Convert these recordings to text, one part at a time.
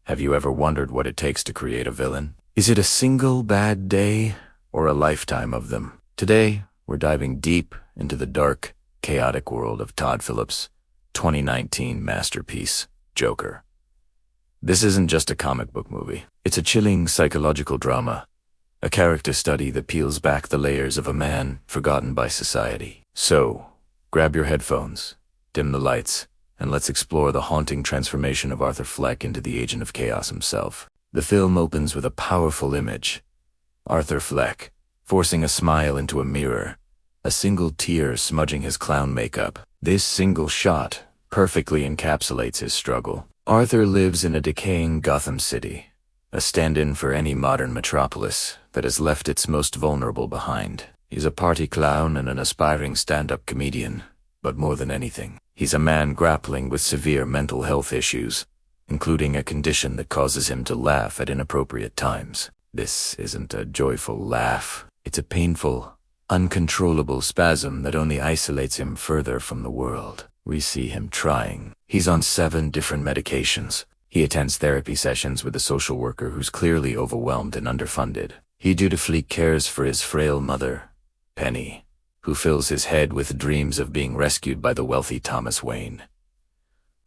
Have you ever wondered what it takes to create a villain? Is it a single bad day or a lifetime of them? Today, we're diving deep into the dark, chaotic world of Todd Phillips' 2019 masterpiece, Joker. This isn't just a comic book movie. It's a chilling psychological drama, a character study that peels back the layers of a man forgotten by society. So, grab your headphones, dim the lights, and let's explore the haunting transformation of Arthur Fleck into the agent of chaos himself. The film opens with a powerful image. Arthur Fleck, forcing a smile into a mirror, a single tear smudging his clown makeup. This single shot perfectly encapsulates his struggle. Arthur lives in a decaying Gotham City, a stand-in for any modern metropolis that has left its most vulnerable behind. He's a party clown and an aspiring stand-up comedian, but more than anything, he's a man grappling with severe mental health issues, including a condition that causes him to laugh at inappropriate times. This isn't a joyful laugh. It's a painful, uncontrollable spasm that only isolates him further from the world. We see him trying. He's on 7 different medications. He attends therapy sessions with a social worker who's clearly overwhelmed and underfunded. He dutifully cares for his frail mother, Penny, who fills his head with dreams of being rescued by the wealthy Thomas Wayne.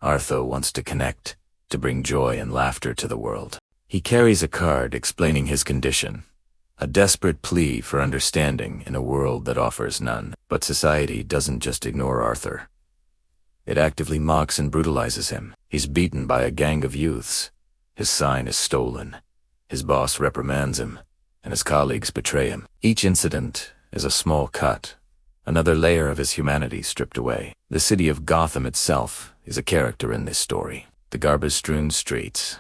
Arthur wants to connect, to bring joy and laughter to the world. He carries a card explaining his condition, a desperate plea for understanding in a world that offers none. But society doesn't just ignore Arthur. It actively mocks and brutalizes him. He's beaten by a gang of youths. His sign is stolen. His boss reprimands him, and his colleagues betray him. Each incident is a small cut, another layer of his humanity stripped away. The city of Gotham itself is a character in this story. The garbage-strewn streets,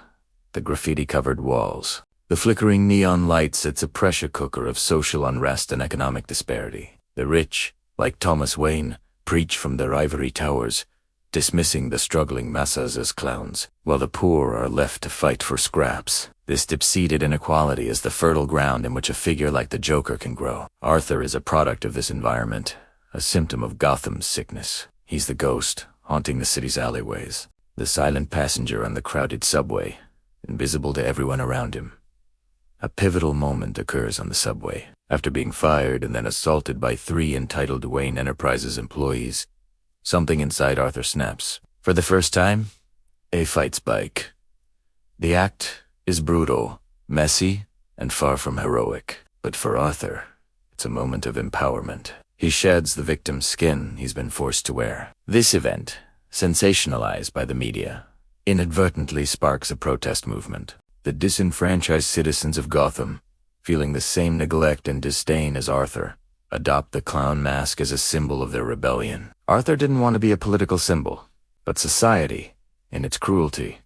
the graffiti-covered walls, the flickering neon lights. It's a pressure cooker of social unrest and economic disparity. The rich, like Thomas Wayne, preach from their ivory towers, dismissing the struggling masses as clowns, while the poor are left to fight for scraps. This deep-seated inequality is the fertile ground in which a figure like the Joker can grow. Arthur is a product of this environment, a symptom of Gotham's sickness. He's the ghost haunting the city's alleyways, the silent passenger on the crowded subway, invisible to everyone around him. A pivotal moment occurs on the subway. After being fired and then assaulted by 3 entitled Wayne Enterprises employees, something inside Arthur snaps. For the first time, a fight spike. The act is brutal, messy, and far from heroic. But for Arthur, it's a moment of empowerment. He sheds the victim's skin he's been forced to wear. This event, sensationalized by the media, inadvertently sparks a protest movement. The disenfranchised citizens of Gotham, feeling the same neglect and disdain as Arthur, adopt the clown mask as a symbol of their rebellion. Arthur didn't want to be a political symbol, but society, in its cruelty,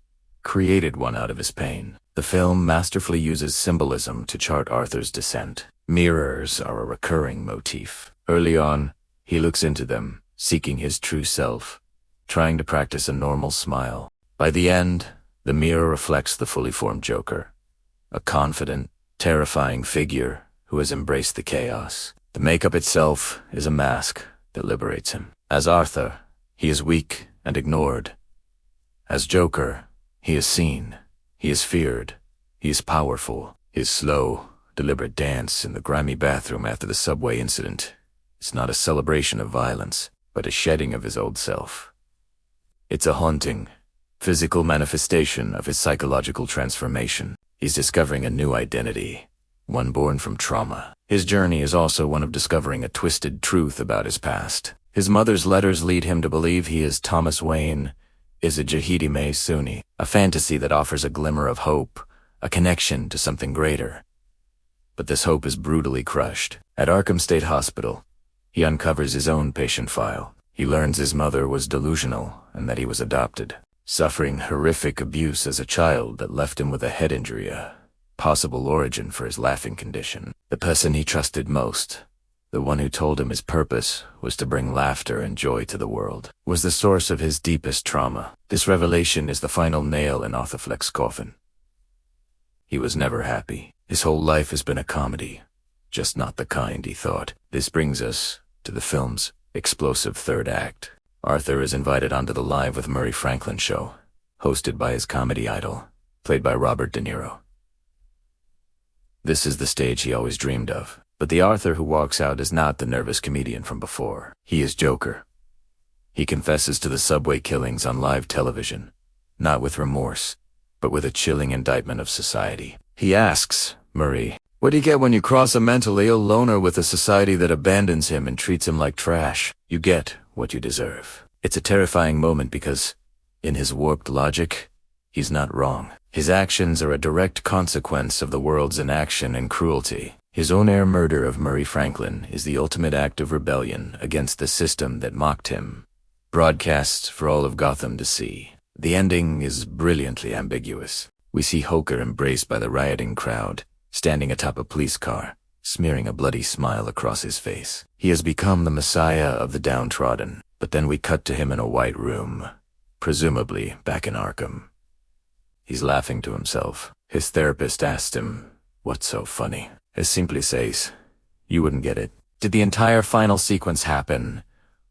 created one out of his pain. The film masterfully uses symbolism to chart Arthur's descent. Mirrors are a recurring motif. Early on, he looks into them, seeking his true self, trying to practice a normal smile. By the end, the mirror reflects the fully formed Joker, a confident, terrifying figure who has embraced the chaos. The makeup itself is a mask that liberates him. As Arthur, he is weak and ignored. As Joker, he is seen, he is feared, he is powerful. His slow, deliberate dance in the grimy bathroom after the subway incident is not a celebration of violence, but a shedding of his old self. It's a haunting, physical manifestation of his psychological transformation. He's discovering a new identity, one born from trauma. His journey is also one of discovering a twisted truth about his past. His mother's letters lead him to believe he is Thomas Wayne, is a Jahidi Sunni, a fantasy that offers a glimmer of hope, a connection to something greater. But this hope is brutally crushed. At Arkham State Hospital, he uncovers his own patient file. He learns his mother was delusional and that he was adopted, suffering horrific abuse as a child that left him with a head injury, a possible origin for his laughing condition. The person he trusted most, the one who told him his purpose was to bring laughter and joy to the world, was the source of his deepest trauma. This revelation is the final nail in Arthur Fleck's coffin. He was never happy. His whole life has been a comedy, just not the kind he thought. This brings us to the film's explosive third act. Arthur is invited onto the Live with Murray Franklin show, hosted by his comedy idol, played by Robert De Niro. This is the stage he always dreamed of. But the Arthur who walks out is not the nervous comedian from before. He is Joker. He confesses to the subway killings on live television, not with remorse, but with a chilling indictment of society. He asks Murray, "What do you get when you cross a mentally ill loner with a society that abandons him and treats him like trash?" You get what you deserve. It's a terrifying moment because, in his warped logic, he's not wrong. His actions are a direct consequence of the world's inaction and cruelty. His on-air murder of Murray Franklin is the ultimate act of rebellion against the system that mocked him, broadcast for all of Gotham to see. The ending is brilliantly ambiguous. We see Hoker embraced by the rioting crowd, standing atop a police car, smearing a bloody smile across his face. He has become the messiah of the downtrodden, but then we cut to him in a white room, presumably back in Arkham. He's laughing to himself. His therapist asked him, "What's so funny?" He simply says, "You wouldn't get it." Did the entire final sequence happen,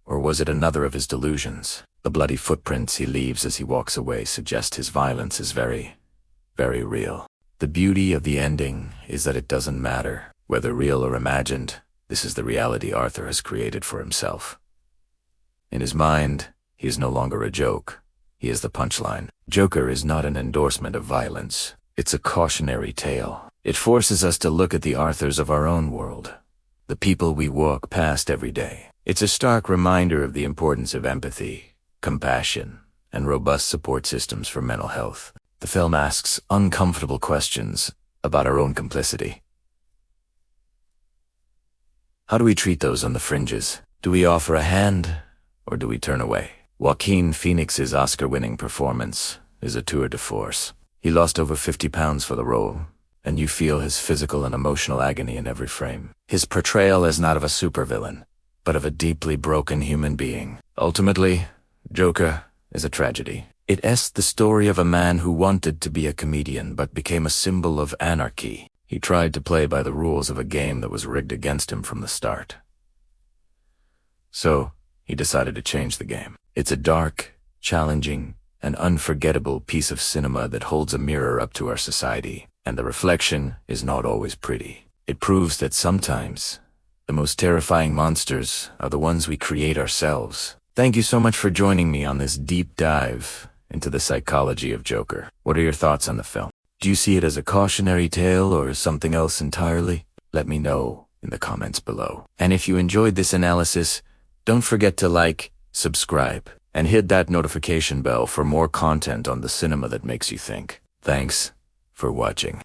or was it another of his delusions? The bloody footprints he leaves as he walks away suggest his violence is very, very real. The beauty of the ending is that it doesn't matter whether real or imagined. This is the reality Arthur has created for himself. In his mind, he is no longer a joke. He is the punchline. Joker is not an endorsement of violence. It's a cautionary tale. It forces us to look at the Arthurs of our own world, the people we walk past every day. It's a stark reminder of the importance of empathy, compassion, and robust support systems for mental health. The film asks uncomfortable questions about our own complicity. How do we treat those on the fringes? Do we offer a hand, or do we turn away? Joaquin Phoenix's Oscar-winning performance is a tour de force. He lost over 50 pounds for the role, and you feel his physical and emotional agony in every frame. His portrayal is not of a supervillain, but of a deeply broken human being. Ultimately, Joker is a tragedy. It's the story of a man who wanted to be a comedian but became a symbol of anarchy. He tried to play by the rules of a game that was rigged against him from the start. So, he decided to change the game. It's a dark, challenging, and unforgettable piece of cinema that holds a mirror up to our society, and the reflection is not always pretty. It proves that sometimes the most terrifying monsters are the ones we create ourselves. Thank you so much for joining me on this deep dive into the psychology of Joker. What are your thoughts on the film? Do you see it as a cautionary tale or something else entirely? Let me know in the comments below. And if you enjoyed this analysis, don't forget to like, subscribe, and hit that notification bell for more content on the cinema that makes you think. Thanks for watching.